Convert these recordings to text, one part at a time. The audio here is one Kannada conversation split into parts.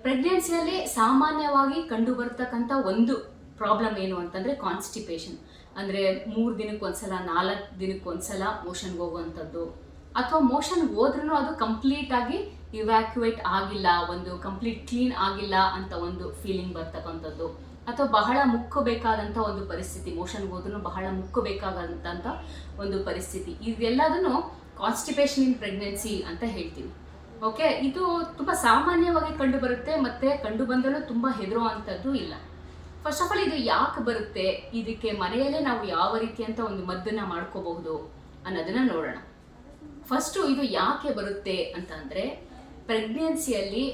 ಪ್ರೆಗ್ನೆನ್ಸಿಯಲ್ಲಿ ಸಾಮಾನ್ಯವಾಗಿ ಕಂಡು ಬರ್ತಕ್ಕಂಥ ಒಂದು ಪ್ರಾಬ್ಲಮ್ ಏನು ಅಂತಂದರೆ ಕಾನ್ಸ್ಟಿಪೇಷನ್. ಅಂದರೆ 3 ದಿನಕ್ಕೊಂದ್ಸಲ 4 ದಿನಕ್ಕೊಂದ್ಸಲ ಮೋಷನ್ಗೆ ಹೋಗುವಂಥದ್ದು, ಅಥವಾ ಮೋಷನ್ಗೆ ಹೋದ್ರೂ ಅದು ಕಂಪ್ಲೀಟಾಗಿ ಇವ್ಯಾಕ್ಯುವೇಟ್ ಆಗಿಲ್ಲ, ಒಂದು ಕಂಪ್ಲೀಟ್ ಕ್ಲೀನ್ ಆಗಿಲ್ಲ ಅಂತ ಒಂದು ಫೀಲಿಂಗ್ ಬರ್ತಕ್ಕಂಥದ್ದು, ಅಥವಾ ಬಹಳ ಮುಕ್ಕಬೇಕಾದಂಥ ಒಂದು ಪರಿಸ್ಥಿತಿ, ಮೋಷನ್ಗೆ ಹೋದ್ರೂ ಬಹಳ ಮುಕ್ಕಬೇಕಾದಂಥ ಒಂದು ಪರಿಸ್ಥಿತಿ, ಇದೆಲ್ಲದನ್ನು ಕಾನ್ಸ್ಟಿಪೇಷನ್ ಇನ್ ಪ್ರೆಗ್ನೆನ್ಸಿ ಅಂತ ಹೇಳ್ತೀವಿ. ಓಕೆ, ಇದು ತುಂಬ ಸಾಮಾನ್ಯವಾಗಿ ಕಂಡು ಬರುತ್ತೆ, ಮತ್ತು ಕಂಡು ಬಂದಲೂ ತುಂಬ ಹೆದರುವಂಥದ್ದು ಇಲ್ಲ. ಫಸ್ಟ್ ಆಫ್ ಆಲ್ ಇದು ಯಾಕೆ ಬರುತ್ತೆ, ಇದಕ್ಕೆ ಮನೆಯಲ್ಲೇ ನಾವು ಯಾವ ರೀತಿಯಂತ ಒಂದು ಮದ್ದನ್ನು ಮಾಡ್ಕೋಬಹುದು ಅನ್ನೋದನ್ನು ನೋಡೋಣ. ಫಸ್ಟು ಇದು ಯಾಕೆ ಬರುತ್ತೆ ಅಂತ ಅಂದರೆ, ಪ್ರೆಗ್ನೆನ್ಸಿಯಲ್ಲಿ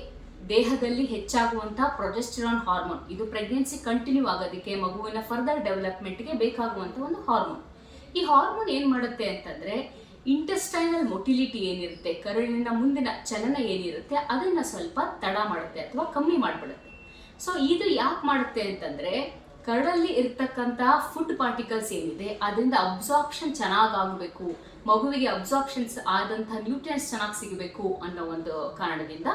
ದೇಹದಲ್ಲಿ ಹೆಚ್ಚಾಗುವಂಥ ಪ್ರೊಜೆಸ್ಟರಾನ್ ಹಾರ್ಮೋನ್, ಇದು ಪ್ರೆಗ್ನೆನ್ಸಿ ಕಂಟಿನ್ಯೂ ಆಗೋದಕ್ಕೆ, ಮಗುವಿನ ಫರ್ದರ್ ಡೆವಲಪ್ಮೆಂಟ್ಗೆ ಬೇಕಾಗುವಂಥ ಒಂದು ಹಾರ್ಮೋನ್. ಈ ಹಾರ್ಮೋನ್ ಏನು ಮಾಡುತ್ತೆ ಅಂತಂದರೆ, ಇಂಟೆಸ್ಟೈನಲ್ ಮೊಟಿಲಿಟಿ ಏನಿರುತ್ತೆ, ಕರುಳಿನ ಮುಂದಿನ ಚಲನ ಏನಿರುತ್ತೆ ಅದನ್ನು ಸ್ವಲ್ಪ ತಡ ಮಾಡುತ್ತೆ ಅಥವಾ ಕಮ್ಮಿ ಮಾಡಿಬಿಡುತ್ತೆ. ಸೊ ಇದು ಯಾಕೆ ಮಾಡುತ್ತೆ ಅಂತಂದರೆ, ಕರಳಲ್ಲಿ ಇರ್ತಕ್ಕಂಥ ಫುಡ್ ಪಾರ್ಟಿಕಲ್ಸ್ ಏನಿದೆ ಅದರಿಂದ ಅಬ್ಸಾರ್ಪ್ಷನ್ ಚೆನ್ನಾಗಾಗಬೇಕು, ಮಗುವಿಗೆ ಅಬ್ಸಾರ್ಪ್ಷನ್ಸ್ ಆದಂಥ ನ್ಯೂಟ್ರಿಯೆಂಟ್ಸ್ ಚೆನ್ನಾಗಿ ಸಿಗಬೇಕು ಅನ್ನೋ ಒಂದು ಕಾರಣದಿಂದ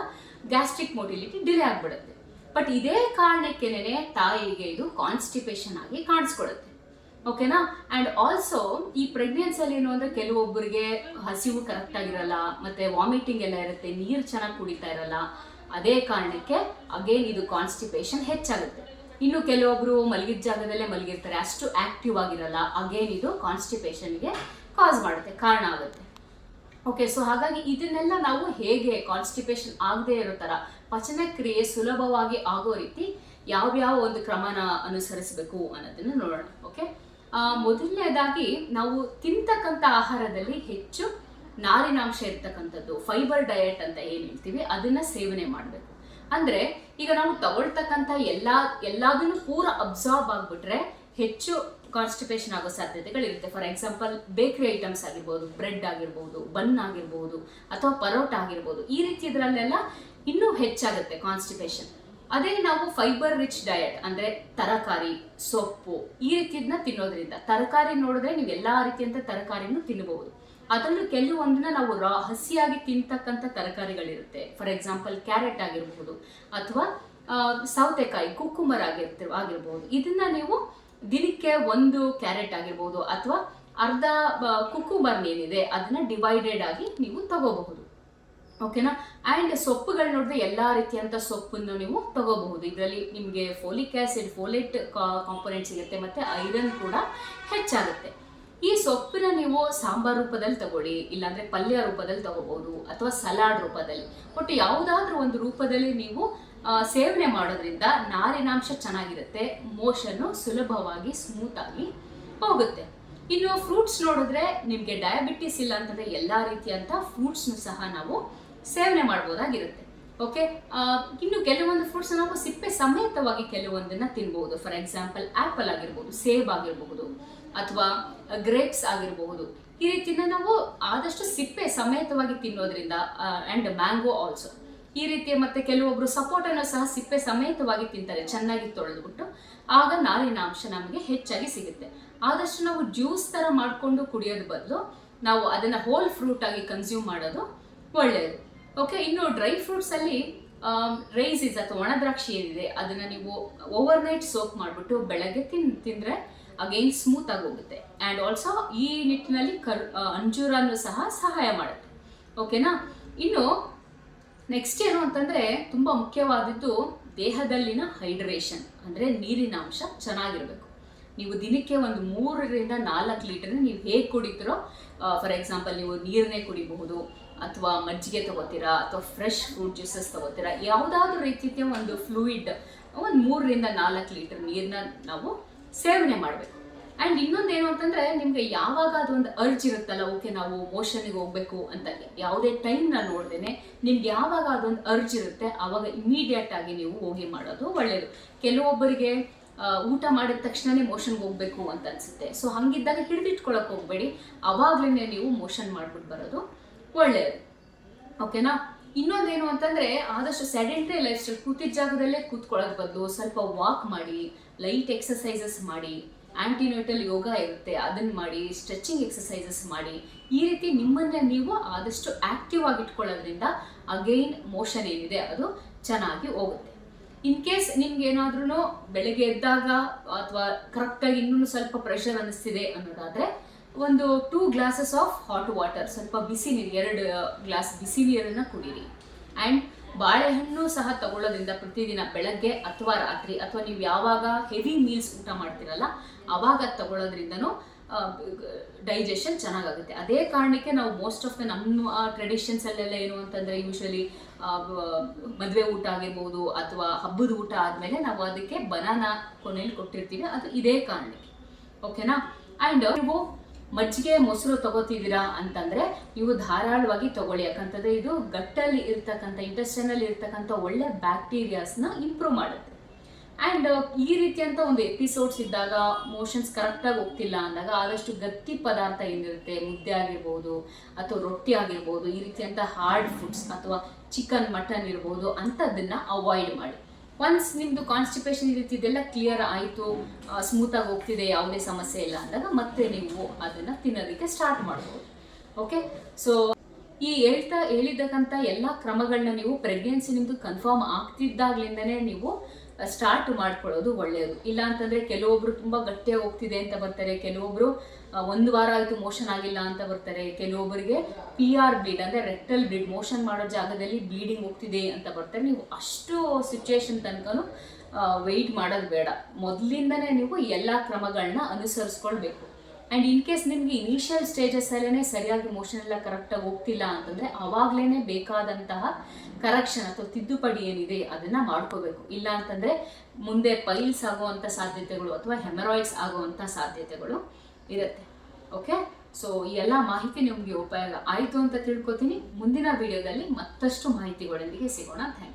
ಗ್ಯಾಸ್ಟ್ರಿಕ್ ಮೊಟಿಲಿಟಿ ಡಿಲೇ ಆಗಿಬಿಡುತ್ತೆ. ಬಟ್ ಇದೇ ಕಾರಣಕ್ಕೇನೆ ತಾಯಿಗೆ ಇದು ಕಾನ್ಸ್ಟಿಪೇಷನ್ ಆಗಿ ಕಾಣಿಸ್ಕೊಳುತ್ತೆ. ಓಕೆನಾ. ಆ್ಯಂಡ್ ಆಲ್ಸೋ ಈ ಪ್ರೆಗ್ನೆನ್ಸಿಯಲ್ಲಿ ಏನು ಅಂದರೆ, ಕೆಲವೊಬ್ಬರಿಗೆ ಹಸಿವು ಕರೆಕ್ಟಾಗಿರಲ್ಲ, ಮತ್ತು ವಾಮಿಟಿಂಗ್ ಎಲ್ಲ ಇರುತ್ತೆ, ನೀರು ಚೆನ್ನಾಗಿ ಕುಡಿತಾ ಇರಲ್ಲ. ಅದೇ ಕಾರಣಕ್ಕೆ ಅಗೇನ್ ಇದು ಕಾನ್ಸ್ಟಿಪೇಷನ್ ಹೆಚ್ಚಾಗುತ್ತೆ. ಇನ್ನು ಕೆಲವೊಬ್ಬರು ಮಲಗಿದ ಜಾಗದಲ್ಲೇ ಮಲಗಿರ್ತಾರೆ, ಅಷ್ಟು ಆ್ಯಕ್ಟಿವ್ ಆಗಿರಲ್ಲ, ಅಗೇನ್ ಇದು ಕಾನ್ಸ್ಟಿಪೇಷನ್ಗೆ ಕಾಸ್ ಮಾಡುತ್ತೆ, ಕಾರಣ ಆಗುತ್ತೆ. ಓಕೆ, ಸೊ ಹಾಗಾಗಿ ಇದನ್ನೆಲ್ಲ ನಾವು ಹೇಗೆ ಕಾನ್ಸ್ಟಿಪೇಷನ್ ಆಗದೆ ಇರೋ ಥರ ಪಚನ ಕ್ರಿಯೆ ಸುಲಭವಾಗಿ ಆಗೋ ರೀತಿ ಯಾವ್ಯಾವ ಒಂದು ಕ್ರಮನ ಅನುಸರಿಸಬೇಕು ಅನ್ನೋದನ್ನು ನೋಡೋಣ. ಓಕೆ, ಮೊದಲನೇದಾಗಿ ನಾವು ತಿಂತಕ್ಕಂಥ ಆಹಾರದಲ್ಲಿ ಹೆಚ್ಚು ನಾರಿನಾಂಶ ಇರ್ತಕ್ಕಂಥದ್ದು, ಫೈಬರ್ ಡಯಟ್ ಅಂತ ಏನು ಹೇಳ್ತೀವಿ, ಅದನ್ನ ಸೇವನೆ ಮಾಡಬೇಕು. ಅಂದರೆ ಈಗ ನಾವು ತಗೊಳ್ತಕ್ಕಂಥ ಎಲ್ಲದನ್ನು ಪೂರ ಅಬ್ಸಾರ್ಬ್ ಆಗಿಬಿಟ್ರೆ ಹೆಚ್ಚು ಕಾನ್ಸ್ಟಿಪೇಷನ್ ಆಗೋ ಸಾಧ್ಯತೆಗಳಿರುತ್ತೆ. ಫಾರ್ ಎಕ್ಸಾಂಪಲ್ ಬೇಕರಿ ಐಟಮ್ಸ್ ಆಗಿರ್ಬೋದು, ಬ್ರೆಡ್ ಆಗಿರ್ಬೋದು, ಬನ್ ಆಗಿರ್ಬೋದು, ಅಥವಾ ಪರೋಟ ಆಗಿರ್ಬೋದು, ಈ ರೀತಿ ಇದರಲ್ಲೆಲ್ಲ ಇನ್ನೂ ಹೆಚ್ಚಾಗುತ್ತೆ ಕಾನ್ಸ್ಟಿಪೇಷನ್. ಅದೇ ನಾವು ಫೈಬರ್ ರಿಚ್ ಡಯಟ್ ಅಂದರೆ ತರಕಾರಿ, ಸೊಪ್ಪು, ಈ ರೀತಿಯದನ್ನ ತಿನ್ನೋದ್ರಿಂದ, ತರಕಾರಿ ನೋಡಿದ್ರೆ ನೀವು ಎಲ್ಲ ರೀತಿಯಂಥ ತರಕಾರಿನೂ ತಿನ್ನಬಹುದು. ಅದರಲ್ಲೂ ಕೆಲವೊಂದನ್ನ ನಾವು ಹಸಿಯಾಗಿ ತಿಂತಕ್ಕಂಥ ತರಕಾರಿಗಳಿರುತ್ತೆ. ಫಾರ್ ಎಕ್ಸಾಂಪಲ್ ಕ್ಯಾರೆಟ್ ಆಗಿರ್ಬೋದು, ಅಥವಾ ಸೌತೆಕಾಯಿ, ಕುಕ್ಕುಂಬರ್ ಆಗಿರ್ಬೋದು. ಇದನ್ನ ನೀವು ದಿನಕ್ಕೆ 1 ಕ್ಯಾರೆಟ್ ಆಗಿರ್ಬೋದು, ಅಥವಾ ಅರ್ಧ ಕುಕ್ಕುಂಬರ್ ಏನಿದೆ ಅದನ್ನ ಡಿವೈಡೆಡ್ ಆಗಿ ನೀವು ತಗೋಬಹುದು. ಓಕೆನಾ. ಆ್ಯಂಡ್ ಸೊಪ್ಪುಗಳು ನೋಡಿದ್ರೆ ಎಲ್ಲ ರೀತಿಯಂಥ ಸೊಪ್ಪನ್ನು ನೀವು ತಗೋಬಹುದು. ಇದರಲ್ಲಿ ನಿಮಗೆ ಫೋಲಿಕ್ ಆ್ಯಸಿಡ್, ಫೋಲೇಟ್ ಕಾಂಪೊನೆಂಟ್ ಸಿಗುತ್ತೆ, ಮತ್ತು ಐರನ್ ಕೂಡ ಹೆಚ್ಚಾಗುತ್ತೆ. ಈ ಸೊಪ್ಪಿನ ನೀವು ಸಾಂಬಾರ್ ರೂಪದಲ್ಲಿ ತಗೊಳ್ಳಿ, ಇಲ್ಲಾಂದರೆ ಪಲ್ಯ ರೂಪದಲ್ಲಿ ತಗೋಬಹುದು, ಅಥವಾ ಸಲಾಡ್ ರೂಪದಲ್ಲಿ, ಒಟ್ಟು ಯಾವುದಾದ್ರೂ ಒಂದು ರೂಪದಲ್ಲಿ ನೀವು ಸೇವನೆ ಮಾಡೋದ್ರಿಂದ ನಾರಿನಾಂಶ ಚೆನ್ನಾಗಿರುತ್ತೆ, ಮೋಷನ್ನು ಸುಲಭವಾಗಿ ಸ್ಮೂತಾಗಿ ಹೋಗುತ್ತೆ. ಇನ್ನು ಫ್ರೂಟ್ಸ್ ನೋಡಿದ್ರೆ, ನಿಮಗೆ ಡಯಾಬಿಟಿಸ್ ಇಲ್ಲ ಅಂತಂದರೆ ಎಲ್ಲ ರೀತಿಯಂಥ ಫ್ರೂಟ್ಸ್ನು ಸಹ ನಾವು ಸೇವನೆ ಮಾಡ್ಬೋದಾಗಿರುತ್ತೆ. ಓಕೆ, ಇನ್ನು ಕೆಲವೊಂದು ಫ್ರೂಟ್ಸ್ ನಾವು ಸಿಪ್ಪೆ ಸಮೇತವಾಗಿ ಕೆಲವೊಂದನ್ನು ತಿನ್ಬಹುದು. ಫಾರ್ ಎಕ್ಸಾಂಪಲ್ ಆ್ಯಪಲ್ ಆಗಿರ್ಬೋದು, ಸೇಬ್ ಆಗಿರಬಹುದು, ಅಥವಾ ಗ್ರೇಪ್ಸ್ ಆಗಿರಬಹುದು. ಈ ರೀತಿನ ನಾವು ಆದಷ್ಟು ಸಿಪ್ಪೆ ಸಮೇತವಾಗಿ ತಿನ್ನೋದ್ರಿಂದ, ಆ್ಯಂಡ್ ಮ್ಯಾಂಗೋ ಆಲ್ಸೋ ಈ ರೀತಿ. ಮತ್ತು ಕೆಲವೊಬ್ಬರು ಸಪೋಟನ್ನು ಸಹ ಸಿಪ್ಪೆ ಸಮೇತವಾಗಿ ತಿಂತಾರೆ, ಚೆನ್ನಾಗಿ ತೊಳೆದ್ಬಿಟ್ಟು, ಆಗ ನಾರಿನಾಂಶ ನಮಗೆ ಹೆಚ್ಚಾಗಿ ಸಿಗುತ್ತೆ. ಆದಷ್ಟು ನಾವು ಜ್ಯೂಸ್ ಥರ ಮಾಡಿಕೊಂಡು ಕುಡಿಯೋದು ಬದಲು ನಾವು ಅದನ್ನು ಹೋಲ್ ಫ್ರೂಟ್ ಆಗಿ ಕನ್ಸ್ಯೂಮ್ ಮಾಡೋದು ಒಳ್ಳೆಯದು. ಓಕೆ, ಇನ್ನು ಡ್ರೈ ಫ್ರೂಟ್ಸಲ್ಲಿ ರೈಸಿಸ್ ಅಥವಾ ಒಣ ದ್ರಾಕ್ಷಿ ಏನಿದೆ ಅದನ್ನು ನೀವು ಓವರ್ನೈಟ್ ಸೋಕ್ ಮಾಡಿಬಿಟ್ಟು ಬೆಳಗ್ಗೆ ತಿಂದರೆ ಅಗೈನ್ ಸ್ಮೂತ್ ಆಗಿ ಹೋಗುತ್ತೆ. ಆ್ಯಂಡ್ ಆಲ್ಸೋ ಈ ನಿಟ್ಟಿನಲ್ಲಿ ಅಂಜೂರನ್ನು ಸಹ ಸಹಾಯ ಮಾಡುತ್ತೆ. ಓಕೆನಾ. ಇನ್ನು ನೆಕ್ಸ್ಟ್ ಏನು ಅಂತಂದರೆ, ತುಂಬ ಮುಖ್ಯವಾದದ್ದು ದೇಹದಲ್ಲಿನ ಹೈಡ್ರೇಷನ್, ಅಂದರೆ ನೀರಿನ ಅಂಶ ಚೆನ್ನಾಗಿರಬೇಕು. ನೀವು ದಿನಕ್ಕೆ ಒಂದು 3 ರಿಂದ 4 ಲೀಟರ್ನ ನೀವು ಹೇಗೆ ಕುಡಿತೀರೋ, ಫಾರ್ ಎಕ್ಸಾಂಪಲ್ ನೀವು ನೀರನ್ನೇ ಕುಡಿಬಹುದು, ಅಥವಾ ಮಜ್ಜಿಗೆ ತಗೋತೀರಾ, ಅಥವಾ ಫ್ರೆಶ್ ಫ್ರೂಟ್ ಜ್ಯೂಸಸ್ ತಗೋತೀರಾ, ಯಾವುದಾದ್ರೂ ರೀತಿಯ ಒಂದು ಫ್ಲೂಯಿಡ್ ಒಂದು 3 ರಿಂದ 4 ಲೀಟರ್ ನೀರನ್ನ ನಾವು ಸೇವನೆ ಮಾಡಬೇಕು. ಆ್ಯಂಡ್ ಇನ್ನೊಂದೇನು ಅಂತಂದರೆ, ನಿಮಗೆ ಯಾವಾಗ ಅದೊಂದು ಅರ್ಜ್ ಇರುತ್ತಲ್ಲ, ಓಕೆ ನಾವು ಮೋಷನ್ಗೆ ಹೋಗಬೇಕು ಅಂತ, ಯಾವುದೇ ಟೈಮ್ನ ನೋಡ್ದೇನೆ ನಿಮ್ಗೆ ಯಾವಾಗ ಅದೊಂದು ಅರ್ಜ್ ಇರುತ್ತೆ ಆವಾಗ ಇಮಿಡಿಯೇಟ್ ಆಗಿ ನೀವು ಹೋಗಿ ಮಾಡೋದು ಒಳ್ಳೆಯದು. ಕೆಲವೊಬ್ಬರಿಗೆ ಊಟ ಮಾಡಿದ ತಕ್ಷಣವೇ ಮೋಷನ್ಗೆ ಹೋಗಬೇಕು ಅಂತ ಅನಿಸುತ್ತೆ. ಸೊ ಹಾಗಿದ್ದಾಗ ಹಿಡಿದಿಟ್ಕೊಳ್ಳೋಕೆ ಹೋಗಬೇಡಿ, ಅವಾಗಲೇ ನೀವು ಮೋಷನ್ ಮಾಡಿಬಿಟ್ಟು ಬರೋದು ಒಳ್ಳೆಯದು. ಓಕೆನಾ. ಇನ್ನೊಂದೇನು ಅಂತಂದರೆ, ಆದಷ್ಟು ಸೆಡೆಂಟ್ರಿ ಲೈಫ್ ಸ್ಟೈಲ್, ಕೂತಿದ್ದ ಜಾಗದಲ್ಲೇ ಕೂತ್ಕೊಳ್ಳೋದು ಬದಲು ಸ್ವಲ್ಪ ವಾಕ್ ಮಾಡಿ, ಲೈಟ್ ಎಕ್ಸಸೈಸಸ್ ಮಾಡಿ, ಆಂಟಿನೇಟಲ್ ಯೋಗ ಇರುತ್ತೆ ಅದನ್ನು ಮಾಡಿ, ಸ್ಟ್ರೆಚಿಂಗ್ ಎಕ್ಸಸೈಸಸ್ ಮಾಡಿ. ಈ ರೀತಿ ನಿಮ್ಮನ್ನು ನೀವು ಆದಷ್ಟು ಆಕ್ಟಿವ್ ಆಗಿ ಇಟ್ಕೊಳ್ಳೋದ್ರಿಂದ ಅಗೈನ್ ಮೋಷನ್ ಏನಿದೆ ಅದು ಚೆನ್ನಾಗಿ ಹೋಗುತ್ತೆ. ಇನ್ ಕೇಸ್ ನಿಮ್ಗೆ ಏನಾದ್ರೂ ಬೆಳಗ್ಗೆ ಎದ್ದಾಗ ಅಥವಾ ಕರೆಕ್ಟಾಗಿ ಇನ್ನೂ ಸ್ವಲ್ಪ ಪ್ರೆಷರ್ ಅನ್ನಿಸ್ತಿದೆ ಅನ್ನೋದಾದ್ರೆ ಒಂದು 2 glasses ಆಫ್ ಹಾಟ್ ವಾಟರ್, ಸ್ವಲ್ಪ ಬಿಸಿ ನೀರು, 2 ಗ್ಲಾಸ್ ಬಿಸಿ ನೀರನ್ನು ಕುಡೀರಿ. ಆ್ಯಂಡ್ ಬಾಳೆಹಣ್ಣು ಸಹ ತಗೊಳ್ಳೋದ್ರಿಂದ ಪ್ರತಿದಿನ ಬೆಳಗ್ಗೆ ಅಥವಾ ರಾತ್ರಿ ಅಥವಾ ನೀವು ಯಾವಾಗ ಹೆವಿ ಮೀಲ್ಸ್ ಊಟ ಮಾಡ್ತೀರಲ್ಲ ಆವಾಗ ತಗೊಳ್ಳೋದ್ರಿಂದನೂ ಡೈಜೆಷನ್ ಚೆನ್ನಾಗಾಗುತ್ತೆ. ಅದೇ ಕಾರಣಕ್ಕೆ ನಾವು ಮೋಸ್ಟ್ ಆಫ್ ದ ನಮ್ಮ ಟ್ರೆಡಿಷನ್ಸಲ್ಲೆಲ್ಲ ಏನು ಅಂತಂದರೆ ಯೂಶ್ವಲಿ ಮದುವೆ ಊಟ ಆಗಿರ್ಬೋದು ಅಥವಾ ಹಬ್ಬದ ಊಟ ಆದಮೇಲೆ ನಾವು ಅದಕ್ಕೆ ಬನಾನಾ ಕೊನೆಯಲ್ಲಿ ಕೊಟ್ಟಿರ್ತೀವಿ, ಅದು ಇದೇ ಕಾರಣಕ್ಕೆ. ಓಕೆನಾ? ಆ್ಯಂಡ್ ನೀವು ಮಜ್ಜಿಗೆ ಮೊಸರು ತಗೋತಿದ್ದೀರಾ ಅಂತಂದರೆ ನೀವು ಧಾರಾಳವಾಗಿ ತಗೊಳ್ಳಿ. ಯಾಕಂತಂದರೆ ಇದು ಗಟ್ಟಲ್ಲಿ ಇರ್ತಕ್ಕಂಥ ಇಂಟೆಸ್ಟೈನಲ್ಲಿ ಇರ್ತಕ್ಕಂಥ ಒಳ್ಳೆ ಬ್ಯಾಕ್ಟೀರಿಯಾಸ್ನ ಇಂಪ್ರೂವ್ ಮಾಡುತ್ತೆ. ಆ್ಯಂಡ್ ಈ ರೀತಿಯಂಥ ಒಂದು ಎಪಿಸೋಡ್ಸ್ ಇದ್ದಾಗ ಮೋಷನ್ಸ್ ಕರೆಕ್ಟಾಗಿ ಹೋಗ್ತಿಲ್ಲ ಅಂದಾಗ ಆದಷ್ಟು ಗಟ್ಟಿ ಪದಾರ್ಥ ಏನಿರುತ್ತೆ, ಮುದ್ದೆ ಆಗಿರ್ಬೋದು ಅಥವಾ ರೊಟ್ಟಿ ಆಗಿರ್ಬೋದು, ಈ ರೀತಿಯಂಥ ಹಾರ್ಡ್ ಫುಡ್ಸ್ ಅಥವಾ ಚಿಕನ್ ಮಟನ್ ಇರ್ಬೋದು ಅಂಥದ್ದನ್ನು ಅವಾಯ್ಡ್ ಮಾಡಿ. ಒನ್ಸ್ ನಿಮ್ಮದು ಕಾನ್ಸ್ಟಿಪೇಷನ್ ಈ ರೀತಿ ಇದೆಲ್ಲ ಕ್ಲಿಯರ್ ಆಯಿತು, ಸ್ಮೂತಾಗಿ ಹೋಗ್ತಿದೆ, ಯಾವುದೇ ಸಮಸ್ಯೆ ಇಲ್ಲ ಅಂದಾಗ ಮತ್ತೆ ನೀವು ಅದನ್ನು ತಿನ್ನೋದಕ್ಕೆ ಸ್ಟಾರ್ಟ್ ಮಾಡ್ಬೋದು. ಓಕೆ, ಸೊ ಈ ಹೇಳಿದ್ದಕ್ಕಂಥ ಎಲ್ಲ ಕ್ರಮಗಳನ್ನ ನೀವು ಪ್ರೆಗ್ನೆನ್ಸಿ ನಿಮ್ಮದು ಕನ್ಫರ್ಮ್ ಆಗ್ತಿದ್ದಾಗ್ಲಿಂದನೇ ನೀವು ಸ್ಟಾರ್ಟ್ ಮಾಡ್ಕೊಳ್ಳೋದು ಒಳ್ಳೆಯದು. ಇಲ್ಲ ಅಂತಂದರೆ ಕೆಲವೊಬ್ರು ತುಂಬ ಗಟ್ಟಿಯಾಗಿ ಹೋಗ್ತಿದೆ ಅಂತ ಬರ್ತಾರೆ, ಕೆಲವೊಬ್ರು 1 ವಾರ ಆಯಿತು ಮೋಷನ್ ಆಗಿಲ್ಲ ಅಂತ ಬರ್ತಾರೆ, ಕೆಲವೊಬ್ಬರಿಗೆ PR ಬ್ಲೀಡ್ ಅಂದರೆ ರೆಕ್ಟಲ್ ಬ್ಲೀಡ್, ಮೋಷನ್ ಮಾಡೋ ಜಾಗದಲ್ಲಿ ಬ್ಲೀಡಿಂಗ್ ಹೋಗ್ತಿದೆ ಅಂತ ಬರ್ತಾರೆ. ನೀವು ಅಷ್ಟು ಸಿಚುವೇಶನ್ ತನಕನೂ ವೆಯ್ಟ್ ಮಾಡೋದು ಬೇಡ, ಮೊದಲಿಂದನೇ ನೀವು ಎಲ್ಲ ಕ್ರಮಗಳನ್ನ ಅನುಸರಿಸ್ಕೊಳ್ಬೇಕು. ಆ್ಯಂಡ್ ಇನ್ ಕೇಸ್ ನಿಮಗೆ ಇನಿಷಿಯಲ್ ಸ್ಟೇಜಸ್ಸಲ್ಲೇ ಸರಿಯಾಗಿ ಮೋಷನ್ ಎಲ್ಲ ಕರೆಕ್ಟಾಗಿ ಹೋಗ್ತಿಲ್ಲ ಅಂತಂದರೆ ಆವಾಗಲೇ ಬೇಕಾದಂತಹ ಕರೆಕ್ಷನ್ ಅಥವಾ ತಿದ್ದುಪಡಿ ಏನಿದೆ ಅದನ್ನು ಮಾಡ್ಕೋಬೇಕು. ಇಲ್ಲ ಅಂತಂದರೆ ಮುಂದೆ ಪೈಲ್ಸ್ ಆಗುವಂಥ ಸಾಧ್ಯತೆಗಳು ಅಥವಾ ಹೆಮರಾಯ್ಡ್ಸ್ ಆಗುವಂಥ ಸಾಧ್ಯತೆಗಳು ಇರುತ್ತೆ. ಓಕೆ, ಸೊ ಈ ಎಲ್ಲ ಮಾಹಿತಿ ನಿಮಗೆ ಉಪಯೋಗ ಆಯಿತು ಅಂತ ತಿಳ್ಕೊತೀನಿ. ಮುಂದಿನ ವಿಡಿಯೋದಲ್ಲಿ ಮತ್ತಷ್ಟು ಮಾಹಿತಿಗಳೊಂದಿಗೆ ಸಿಗೋಣ. Thank you.